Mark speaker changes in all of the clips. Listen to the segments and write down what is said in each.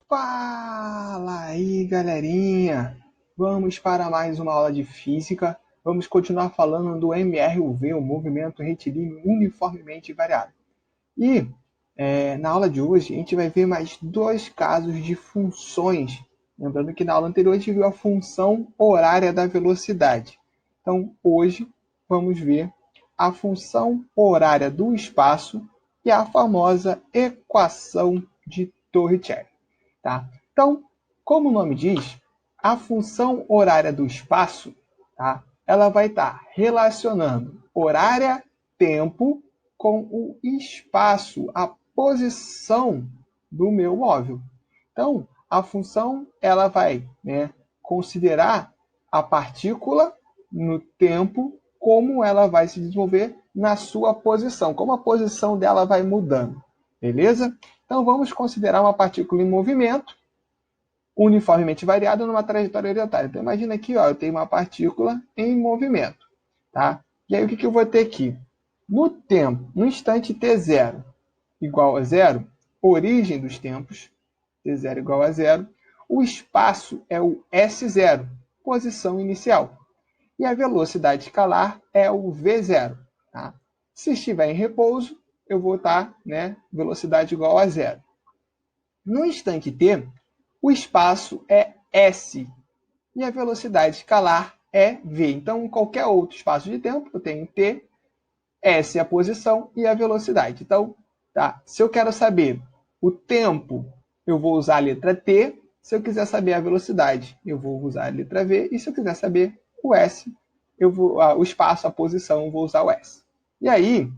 Speaker 1: Fala aí, galerinha! Vamos para mais uma aula de física. Vamos continuar falando do MRUV, o movimento retilíneo uniformemente variado. E na aula de hoje a gente vai ver mais dois casos de funções. Lembrando que na aula anterior a gente viu a função horária da velocidade. Então hoje vamos ver a função horária do espaço e a famosa equação de Torricelli. Tá? Então, como o nome diz, a função horária do espaço, tá? Ela vai estar relacionando horária-tempo com o espaço, a posição do meu móvel. Então, a função ela vai, considerar a partícula no tempo, como ela vai se desenvolver na sua posição, como a posição dela vai mudando. Beleza? Então, vamos considerar uma partícula em movimento, uniformemente variada numa trajetória orientada. Então, imagina aqui, ó, eu tenho uma partícula em movimento. Tá? E aí, o que eu vou ter aqui? No tempo, no instante t0 igual a zero, origem dos tempos, t0 igual a zero, o espaço é o S0, posição inicial. E a velocidade escalar é o V0. Tá? Se estiver em repouso, eu vou estar, velocidade igual a zero. No instante t, o espaço é S e a velocidade escalar é V. Então, em qualquer outro espaço de tempo, eu tenho t, S é a posição e a velocidade. Então, tá, se eu quero saber o tempo, eu vou usar a letra T. Se eu quiser saber a velocidade, eu vou usar a letra V. E se eu quiser saber o S, o espaço, a posição, eu vou usar o S. E aí,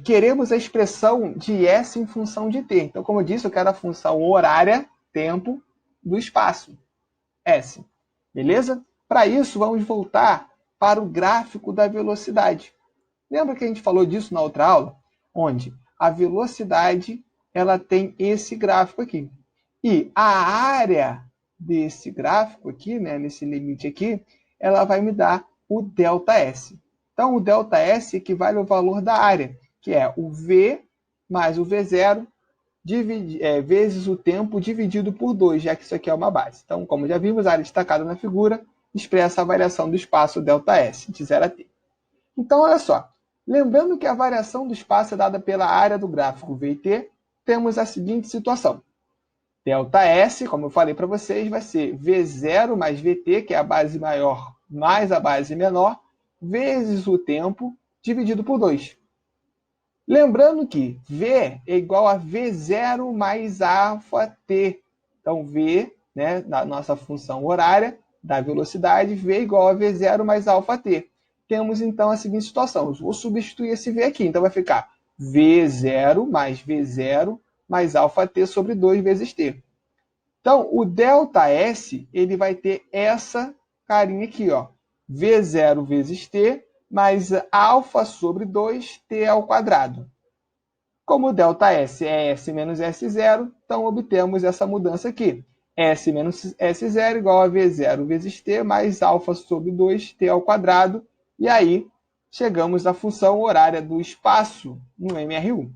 Speaker 1: queremos a expressão de S em função de T. Então, como eu disse, eu quero a função horária, tempo, do espaço, S. Beleza? Para isso, vamos voltar para o gráfico da velocidade. Lembra que a gente falou disso na outra aula? Onde a velocidade ela tem esse gráfico aqui. E a área desse gráfico aqui, nesse limite aqui, ela vai me dar o ΔS. Então, o ΔS equivale ao valor da área, que é o V mais o V0 vezes o tempo dividido por 2, já que isso aqui é uma base. Então, como já vimos, a área destacada na figura expressa a variação do espaço ΔS, de 0 a t. Então, olha só. Lembrando que a variação do espaço é dada pela área do gráfico V e t, temos a seguinte situação. ΔS, como eu falei para vocês, vai ser V0 mais VT, que é a base maior mais a base menor, vezes o tempo dividido por 2. Lembrando que V é igual a V0 mais αt. Então, V, na nossa função horária da velocidade, V é igual a V0 mais αt. Temos, então, a seguinte situação. Eu vou substituir esse V aqui. Então, vai ficar V0 mais V0 mais αt sobre 2 vezes T. Então, o ΔS ele vai ter essa carinha aqui, ó. V0 vezes T mais α sobre 2t ao quadrado. Como o ΔS é S menos S0, então obtemos essa mudança aqui. S menos S0 igual a V0 vezes T mais α sobre 2t ao quadrado. E aí, chegamos à função horária do espaço no MRU.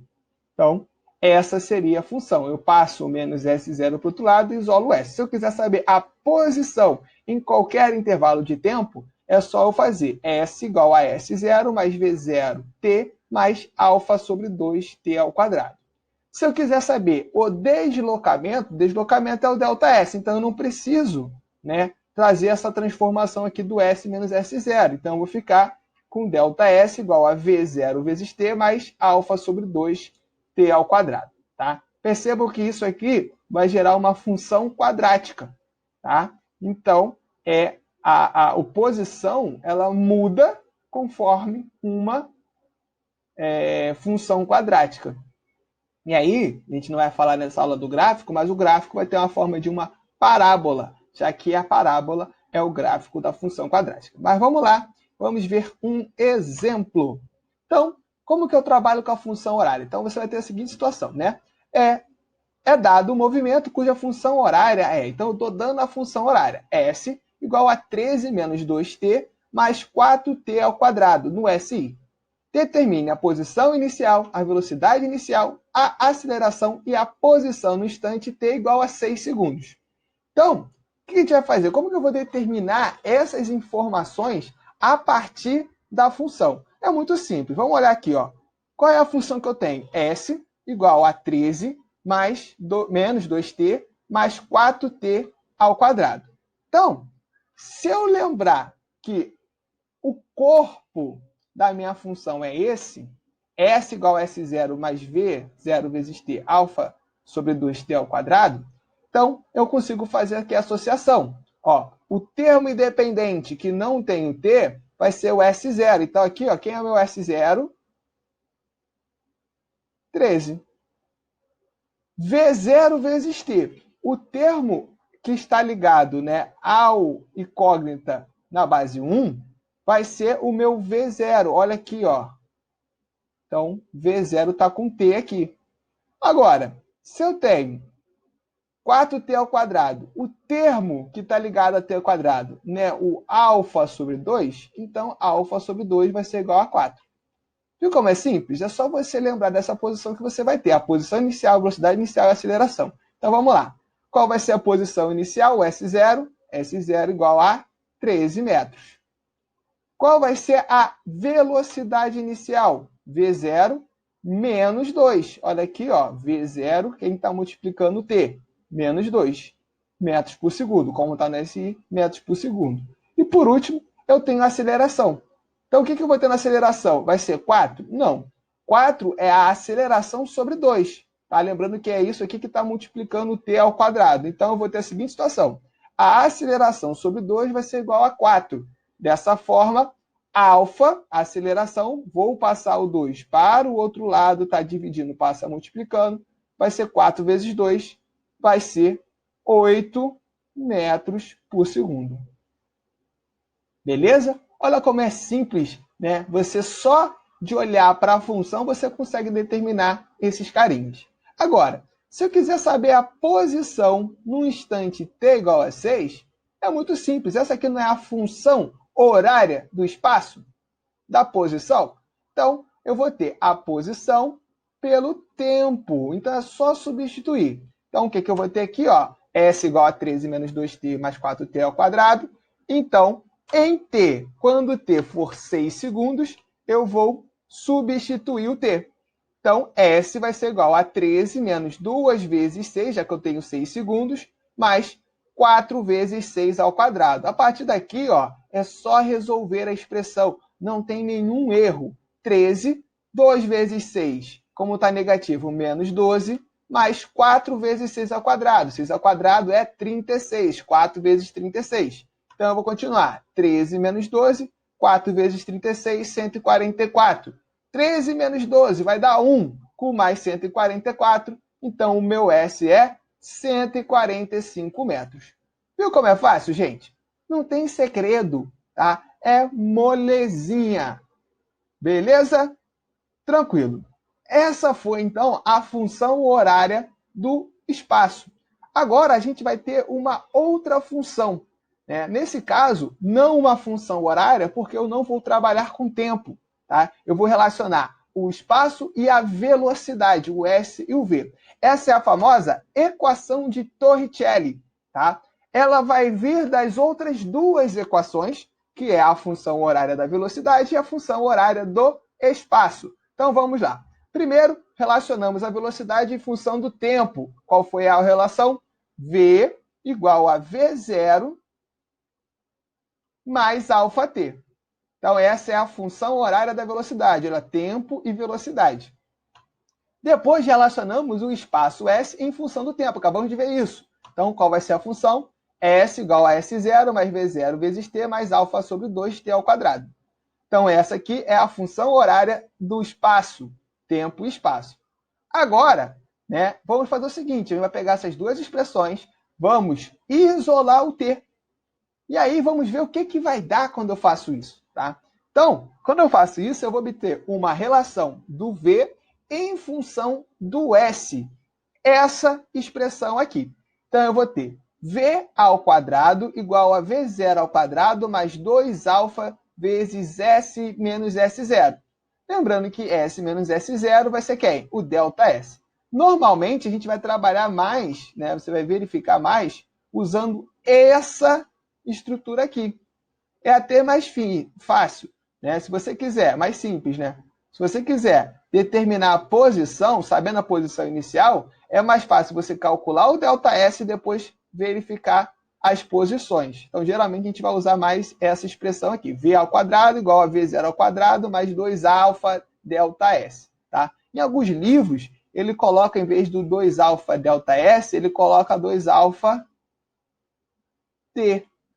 Speaker 1: Então, essa seria a função. Eu passo o menos S0 para o outro lado e isolo o S. Se eu quiser saber a posição em qualquer intervalo de tempo, é só eu fazer S igual a S0 mais V0t mais α sobre 2t ao quadrado. Se eu quiser saber o deslocamento é o ΔS, então eu não preciso trazer essa transformação aqui do S menos S0. Então eu vou ficar com ΔS igual a V0 vezes t mais α sobre 2t ao quadrado. Tá? Percebam que isso aqui vai gerar uma função quadrática. Tá? Então, a oposição ela muda conforme uma função quadrática. E aí, a gente não vai falar nessa aula do gráfico, mas o gráfico vai ter uma forma de uma parábola, já que a parábola é o gráfico da função quadrática. Mas vamos lá, vamos ver um exemplo. Então, como que eu trabalho com a função horária? Então, você vai ter a seguinte situação, É dado um movimento cuja função horária então eu estou dando a função horária, S igual a 13 menos 2t mais 4t ao quadrado, no SI. Determine a posição inicial, a velocidade inicial, a aceleração e a posição no instante t igual a 6 segundos. Então, o que a gente vai fazer? Como que eu vou determinar essas informações a partir da função? É muito simples. Vamos olhar aqui, ó. Qual é a função que eu tenho? S igual a 13 menos 2t mais 4t ao quadrado. Então, se eu lembrar que o corpo da minha função é esse, S igual a S0 mais V0 vezes t, alfa sobre 2t ao quadrado, então eu consigo fazer aqui a associação. Ó, o termo independente que não tem o t vai ser o S0. Então aqui, ó, quem é o meu S0? 13. V0 vezes t. O termo que está ligado, né, ao incógnita na base 1 vai ser o meu V0. Olha aqui, ó. Então, V0 está com t aqui. Agora, se eu tenho 4t ao quadrado, o termo que está ligado a t ao quadrado, né, o alfa sobre 2, então alfa sobre 2 vai ser igual a 4. Viu como é simples? É só você lembrar dessa posição que você vai ter. A posição inicial, a velocidade inicial e a aceleração. Então, vamos lá. Qual vai ser a posição inicial? O S0. S0 igual a 13 metros. Qual vai ser a velocidade inicial? V0 menos 2. Olha aqui, ó. V0, quem está multiplicando T? Menos 2 metros por segundo. Como está nesse metros por segundo. E, por último, eu tenho a aceleração. Então, o que eu vou ter na aceleração? Vai ser 4? Não. 4 é a aceleração sobre 2. Tá? Lembrando que é isso aqui que está multiplicando o t ao quadrado. Então, eu vou ter a seguinte situação. A aceleração sobre 2 vai ser igual a 4. Dessa forma, alfa, a aceleração, vou passar o 2 para o outro lado, está dividindo, passa multiplicando, vai ser 4 vezes 2, vai ser 8 metros por segundo. Beleza? Olha como é simples, né? Você só de olhar para a função, você consegue determinar esses carinhos. Agora, se eu quiser saber a posição no instante t igual a 6, é muito simples. Essa aqui não é a função horária do espaço da posição? Então, eu vou ter a posição pelo tempo. Então, é só substituir. Então, o que eu vou ter aqui? Ó, S igual a 13 menos 2t mais 4t ao quadrado. Então, em t, quando t for 6 segundos, eu vou substituir o t. Então, S vai ser igual a 13 menos 2 vezes 6, já que eu tenho 6 segundos, mais 4 vezes 6 ao quadrado. A partir daqui, ó, é só resolver a expressão. Não tem nenhum erro. 13, 2 vezes 6, como está negativo, menos 12, mais 4 vezes 6 ao quadrado. 6 ao quadrado é 36. 4 vezes 36. Então, eu vou continuar. 13 menos 12, 4 vezes 36, 144. 13 menos 12 vai dar 1, com mais 144. Então, o meu S é 145 metros. Viu como é fácil, gente? Não tem segredo, tá? É molezinha. Beleza? Tranquilo. Essa foi, então, a função horária do espaço. Agora, a gente vai ter uma outra função. Né? Nesse caso, não uma função horária, porque eu não vou trabalhar com tempo. Tá? Eu vou relacionar o espaço e a velocidade, o S e o V. Essa é a famosa equação de Torricelli. Tá? Ela vai vir das outras duas equações, que é a função horária da velocidade e a função horária do espaço. Então, vamos lá. Primeiro, relacionamos a velocidade em função do tempo. Qual foi a relação? V igual a V0 mais alφt. Então, essa é a função horária da velocidade. Ela é tempo e velocidade. Depois, relacionamos o espaço S em função do tempo. Acabamos de ver isso. Então, qual vai ser a função? S igual a S0 mais V0 vezes t mais alfa sobre 2t ao quadrado. Então, essa aqui é a função horária do espaço, tempo e espaço. Agora, né, vamos fazer o seguinte, a gente vai pegar essas duas expressões, vamos isolar o t. E aí, vamos ver o que vai dar quando eu faço isso. Tá? Então, quando eu faço isso, eu vou obter uma relação do V em função do S. Essa expressão aqui. Então, eu vou ter V ao quadrado igual a V0 ao quadrado mais 2 alfa vezes S menos S0. Lembrando que S menos S0 vai ser quem? O ΔS. Normalmente, a gente vai trabalhar mais, né? Você vai verificar mais usando essa estrutura aqui. É até mais fácil, né? Se você quiser, mais simples, né? Se você quiser determinar a posição, sabendo a posição inicial, é mais fácil você calcular o ΔS e depois verificar as posições. Então, geralmente, a gente vai usar mais essa expressão aqui. V ao quadrado igual a V0 ao quadrado mais 2α ΔS. Tá? Em alguns livros, ele coloca, em vez do 2α ΔS, ele coloca 2αt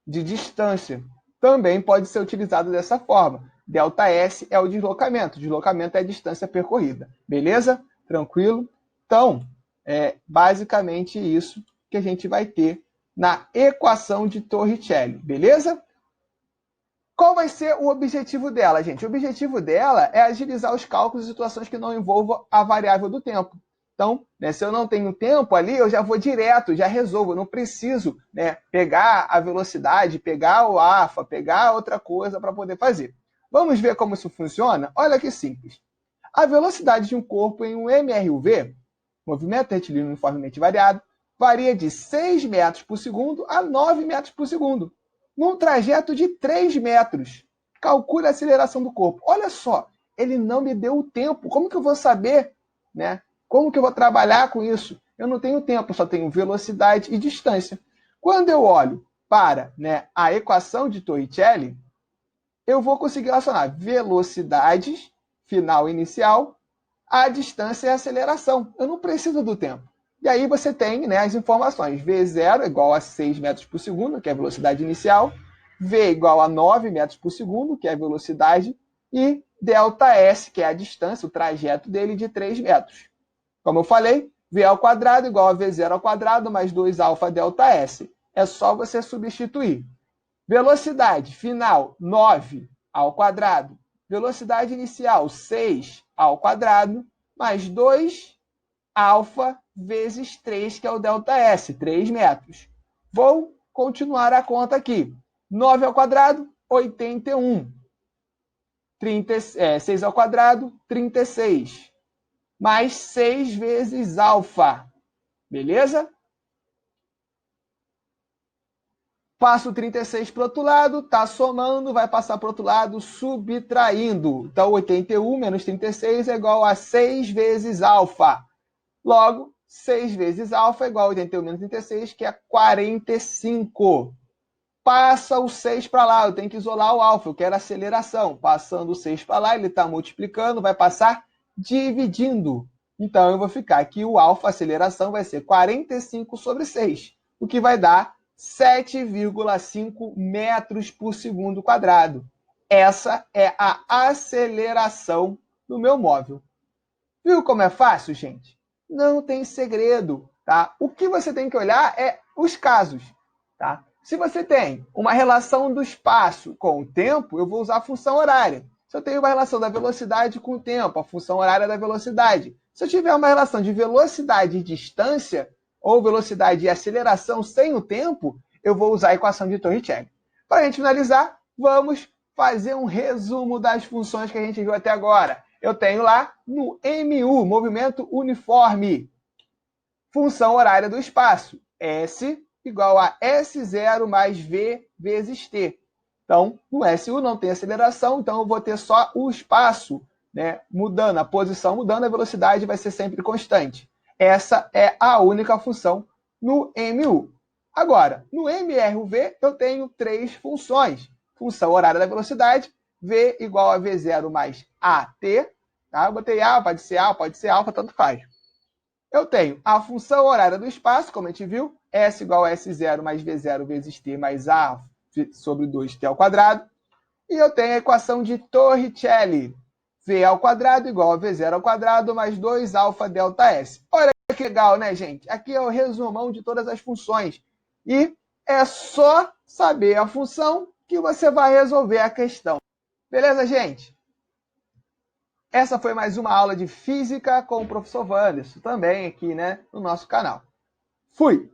Speaker 1: de distância. Também pode ser utilizado dessa forma. ΔS é o deslocamento é a distância percorrida. Beleza? Tranquilo? Então, é basicamente isso que a gente vai ter na equação de Torricelli. Beleza? Qual vai ser o objetivo dela, gente? O objetivo dela é agilizar os cálculos em situações que não envolvam a variável do tempo. Então, né, se eu não tenho tempo ali, eu já vou direto, já resolvo. Eu não preciso, né, pegar a velocidade, pegar o alfa, pegar outra coisa para poder fazer. Vamos ver como isso funciona? Olha que simples. A velocidade de um corpo em um MRUV, movimento retilíneo uniformemente variado, varia de 6 metros por segundo a 9 metros por segundo. Num trajeto de 3 metros. Calcule a aceleração do corpo. Olha só, ele não me deu o tempo. Como que eu vou saber, né? Como que eu vou trabalhar com isso? Eu não tenho tempo, só tenho velocidade e distância. Quando eu olho para, né, a equação de Torricelli, eu vou conseguir relacionar velocidades, final e inicial, a distância e a aceleração. Eu não preciso do tempo. E aí você tem, né, as informações. V0 igual a 6 metros por segundo, que é a velocidade inicial. V igual a 9 metros por segundo, que é a velocidade. E ΔS, que é a distância, o trajeto dele de 3 metros. Como eu falei, V ao quadrado igual a V0 ao quadrado mais 2α ΔS. É só você substituir. Velocidade final, 9 ao quadrado. Velocidade inicial, 6 ao quadrado, mais 2α vezes 3, que é o ΔS, 3 metros. Vou continuar a conta aqui. 9 ao quadrado, 81. 6 ao quadrado, 36. Mais 6 vezes alfa. Beleza? Passo o 36 para o outro lado, está somando, vai passar para o outro lado, subtraindo. Então, 81 menos 36 é igual a 6 vezes alfa. Logo, 6 vezes alfa é igual a 81 menos 36, que é 45. Passa o 6 para lá, eu tenho que isolar o alfa, eu quero aceleração. Passando o 6 para lá, ele está multiplicando, vai passar dividindo. Então, eu vou ficar aqui, o alfa, a aceleração, vai ser 45 sobre 6, o que vai dar 7,5 metros por segundo quadrado. Essa é a aceleração do meu móvel. Viu como é fácil, gente? Não tem segredo, tá? O que você tem que olhar é os casos, tá? Se você tem uma relação do espaço com o tempo, eu vou usar a função horária. Se eu tenho uma relação da velocidade com o tempo, a função horária da velocidade. Se eu tiver uma relação de velocidade e distância, ou velocidade e aceleração sem o tempo, eu vou usar a equação de Torricelli. Para a gente finalizar, vamos fazer um resumo das funções que a gente viu até agora. Eu tenho lá no MU, movimento uniforme, função horária do espaço, S igual a S0 mais V vezes T. Então, no SU não tem aceleração, então eu vou ter só o espaço, né, mudando, a posição mudando, a velocidade vai ser sempre constante. Essa é a única função no MU. Agora, no MRUV, eu tenho 3 funções. Função horária da velocidade, V igual a V0 mais AT. Tá? Eu botei A, pode ser alfa, tanto faz. Eu tenho a função horária do espaço, como a gente viu, S igual a S0 mais V0 vezes T mais A sobre 2T ao quadrado. E eu tenho a equação de Torricelli. V ao quadrado igual a V0 ao quadrado mais 2α ΔS. Olha que legal, né, gente? Aqui é o resumão de todas as funções. E é só saber a função que você vai resolver a questão. Beleza, gente? Essa foi mais uma aula de Física com o professor Wanderson, também aqui, né, no nosso canal. Fui!